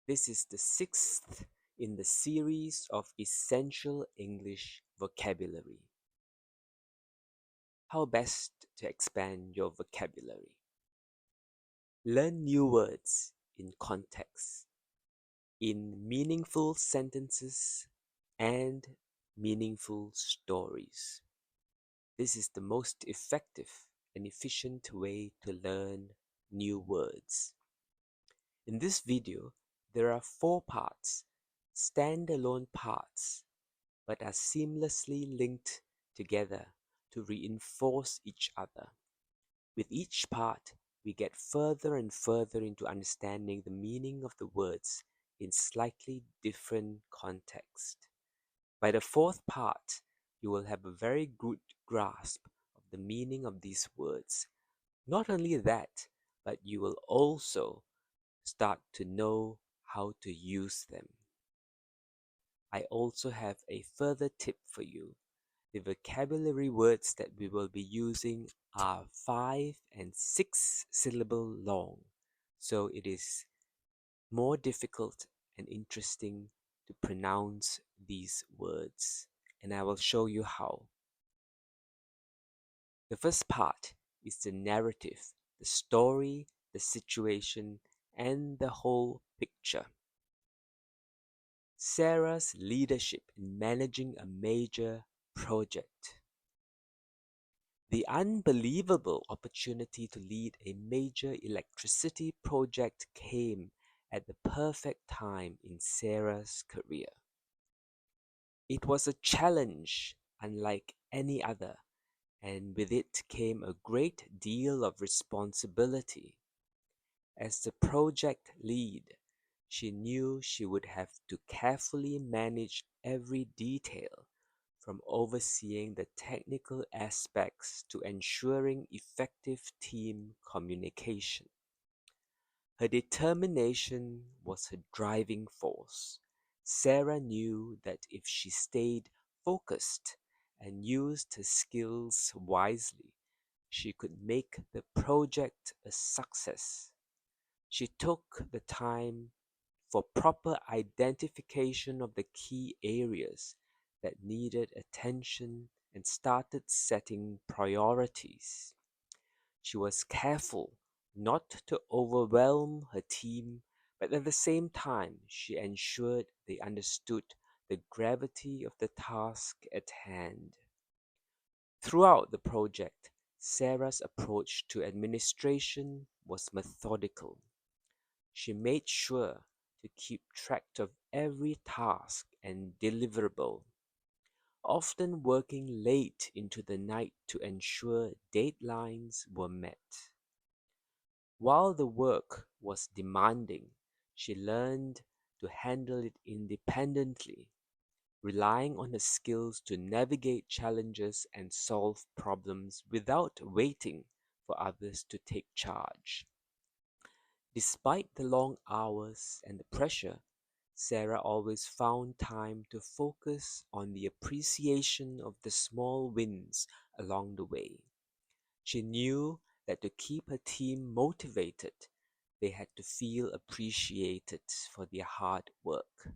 This is the sixth in the series of Essential English Vocabulary. How best to expand your vocabulary? Learn new words in context, in meaningful sentences and meaningful stories. This is the most effective and efficient way to learn new words. In this video, there are 4 parts, standalone parts, but are seamlessly linked together to reinforce each other. With each part, we get further and further into understanding the meaning of the words in slightly different context. By the 4th part, you will have a very good grasp of the meaning of these words. Not only that, but you will also start to know how to use them. I also have a further tip for you. The vocabulary words that we will be using are 5 and 6 syllable long, so it is more difficult and interesting to pronounce these words, and I will show you how. The first part is the narrative, the story, the situation, and the whole picture. Sarah's leadership in managing a major project. The unbelievable opportunity to lead a major electricity project came at the perfect time in Sarah's career. It was a challenge unlike any other, and with it came a great deal of responsibility. As the project lead, she knew she would have to carefully manage every detail, from overseeing the technical aspects to ensuring effective team communication. Her determination was her driving force. Sarah knew that if she stayed focused and used her skills wisely, she could make the project a success. She took the time for proper identification of the key areas that needed attention and started setting priorities. She was careful not to overwhelm her team, but at the same time, she ensured they understood the gravity of the task at hand. Throughout the project, Sarah's approach to administration was methodical. She made sure to keep track of every task and deliverable, often working late into the night to ensure deadlines were met. While the work was demanding, she learned to handle it independently, relying on her skills to navigate challenges and solve problems without waiting for others to take charge. Despite the long hours and the pressure, Sarah always found time to focus on the appreciation of the small wins along the way. She knew that to keep her team motivated, they had to feel appreciated for their hard work.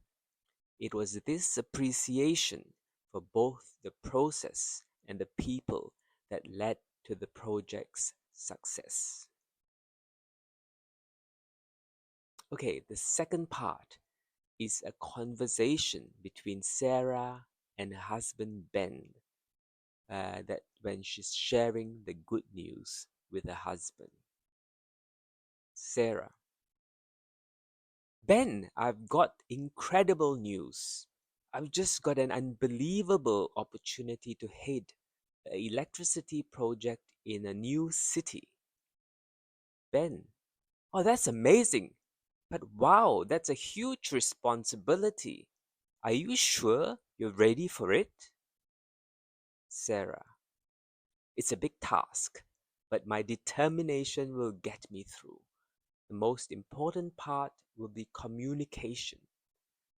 It was this appreciation for both the process and the people that led to the project's success. Okay, the second part is a conversation between Sarah and her husband Ben, that when she's sharing the good news with her husband. Sarah: Ben, I've got incredible news. I've just got an unbelievable opportunity to head an electricity project in a new city. Ben: oh, that's amazing. But wow, that's a huge responsibility. Are you sure you're ready for it? Sarah: it's a big task, but my determination will get me through. The most important part will be communication.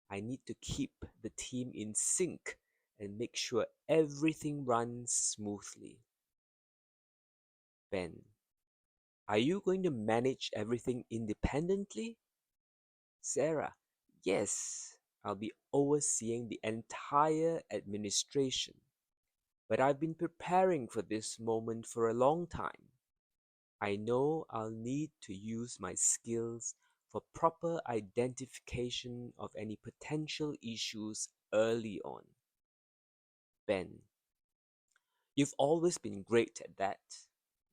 I need to keep the team in sync and make sure everything runs smoothly. Ben: are you going to manage everything independently? Sarah, yes, I'll be overseeing the entire administration, but I've been preparing for this moment for a long time. I know I'll need to use my skills for proper identification of any potential issues early on. Ben, you've always been great at that.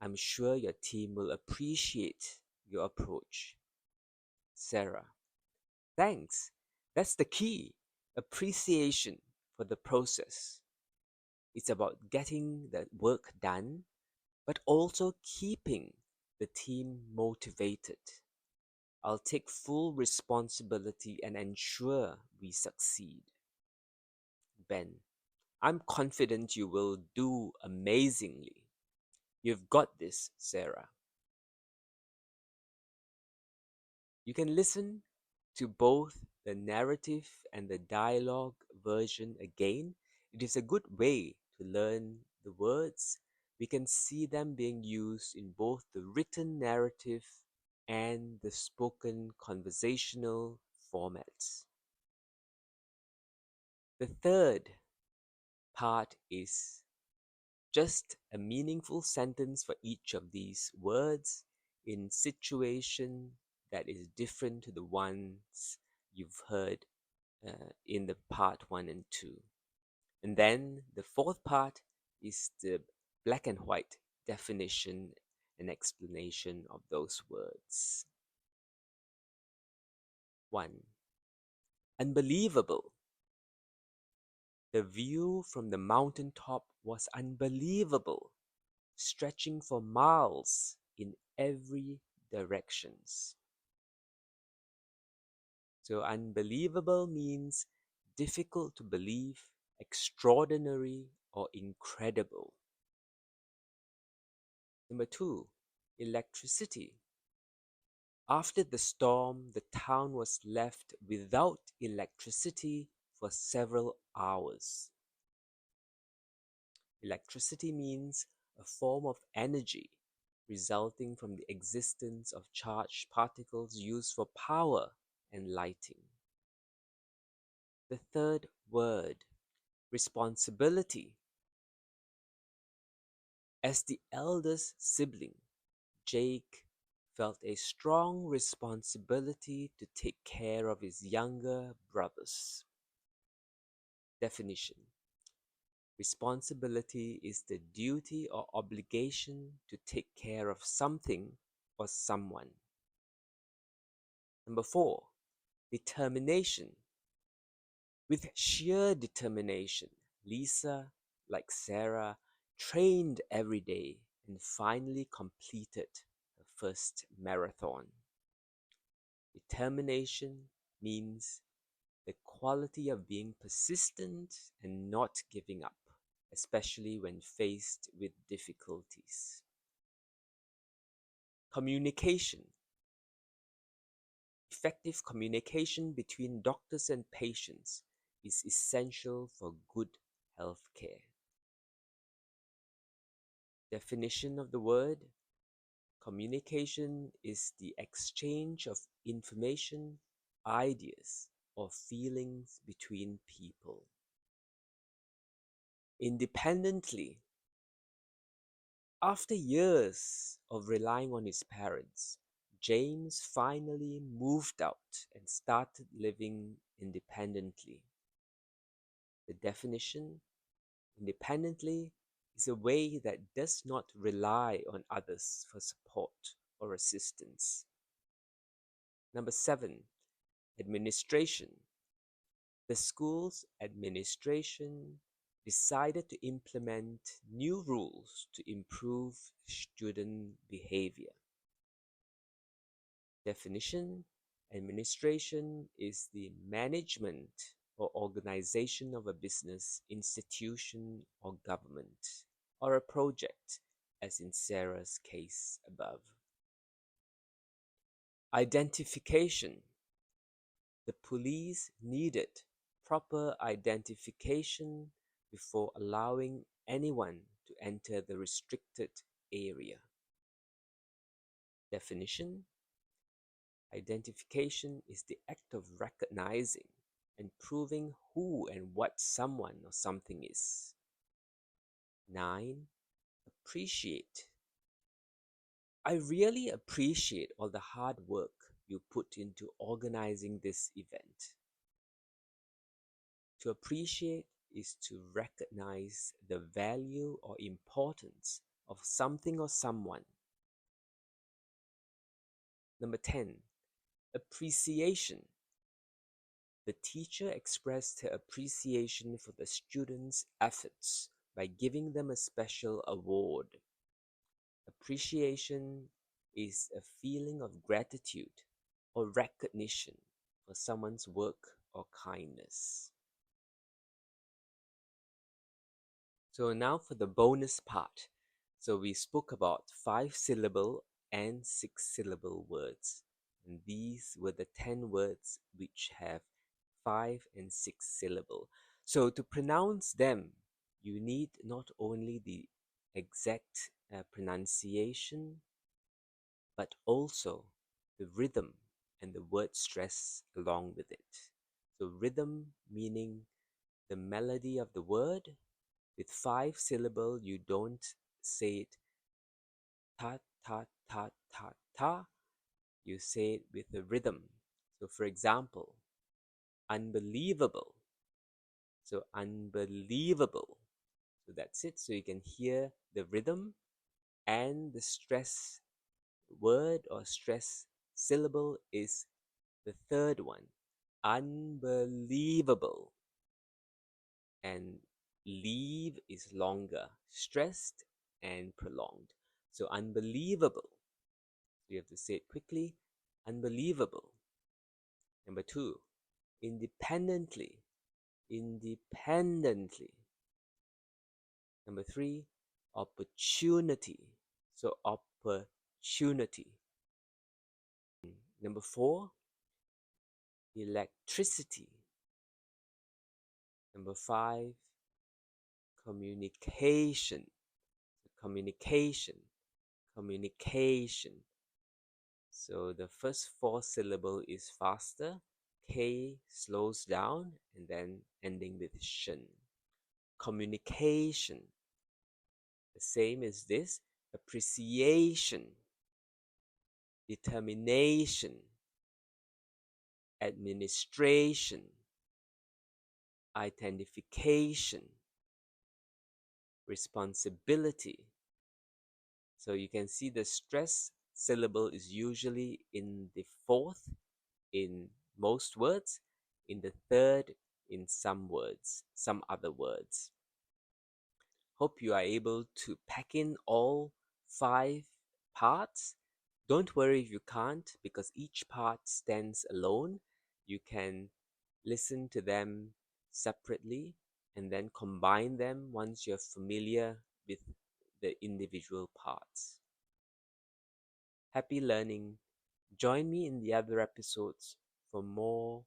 I'm sure your team will appreciate your approach. Sarah, thanks. That's the key. Appreciation for the process. It's about getting the work done, but also keeping the team motivated. I'll take full responsibility and ensure we succeed. Ben, I'm confident you will do amazingly. You've got this, Sarah. You can listen to both the narrative and the dialogue version again. It is a good way to learn the words. We can see them being used in both the written narrative and the spoken conversational formats. The third part is just a meaningful sentence for each of these words in situation that is different to the ones you've heard in the part 1 and 2. And then the fourth part is the black and white definition and explanation of those words. 1. Unbelievable. The view from the mountaintop was unbelievable, stretching for miles in every directions. So unbelievable means difficult to believe, extraordinary or incredible. Number 2, electricity. After the storm, the town was left without electricity for several hours. Electricity means a form of energy resulting from the existence of charged particles used for power and lighting. The third word, responsibility. As the eldest sibling, Jake felt a strong responsibility to take care of his younger brothers. Definition. Responsibility is the duty or obligation to take care of something or someone. Number 4, determination. With sheer determination, Lisa, like Sarah, trained every day and finally completed her first marathon. Determination means the quality of being persistent and not giving up, especially when faced with difficulties. Communication. Effective communication between doctors and patients is essential for good health care. Definition of the word: communication is the exchange of information, ideas, or feelings between people. Independently. After years of relying on his parents, James finally moved out and started living independently. The definition: independently is a way that does not rely on others for support or assistance. Number 7, administration. The school's administration decided to implement new rules to improve student behavior. Definition: administration is the management or organization of a business, institution, or government, or a project, as in Sarah's case above. Identification. The police needed proper identification before allowing anyone to enter the restricted area. Definition: Identification is the act of recognizing and proving who and what someone or something is. 9. Appreciate. I really appreciate all the hard work you put into organizing this event. To appreciate is to recognize the value or importance of something or someone. Number 10. Appreciation. The teacher expressed her appreciation for the students' efforts by giving them a special award. Appreciation is a feeling of gratitude or recognition for someone's work or kindness. So now for the bonus part. So we spoke about 5-syllable and 6-syllable words. And these were the 10 words which have 5 and 6 syllable. So to pronounce them, you need not only the exact pronunciation, but also the rhythm and the word stress along with it. So rhythm meaning the melody of the word. With 5-syllable, you don't say it ta ta ta ta ta. You say it with a rhythm. So for example, unbelievable. So unbelievable. So that's it. So you can hear the rhythm and the stress word or stress syllable is the third one. Unbelievable. And leave is longer, stressed and prolonged. So unbelievable. You have to say it quickly. Unbelievable. Number 2, independently. Independently. Number 3, opportunity. So opportunity. Number 4, electricity. Number 5, communication. Communication. Communication. So the first 4 syllable is faster, K slows down, and then ending with shin. Communication. The same as this. Appreciation. Determination. Administration. Identification. Responsibility. So you can see the stress syllable is usually in the 4th in most words, in the 3rd in some words, some other words. Hope you are able to pack in all 5 parts. Don't worry if you can't, because each part stands alone. You can listen to them separately and then combine them once you're familiar with the individual parts. Happy learning. Join me in the other episodes for more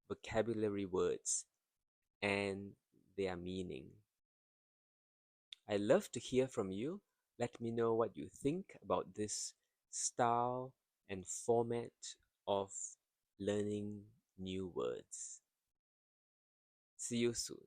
vocabulary words and their meaning. I love to hear from you. Let me know what you think about this style and format of learning new words. See you soon.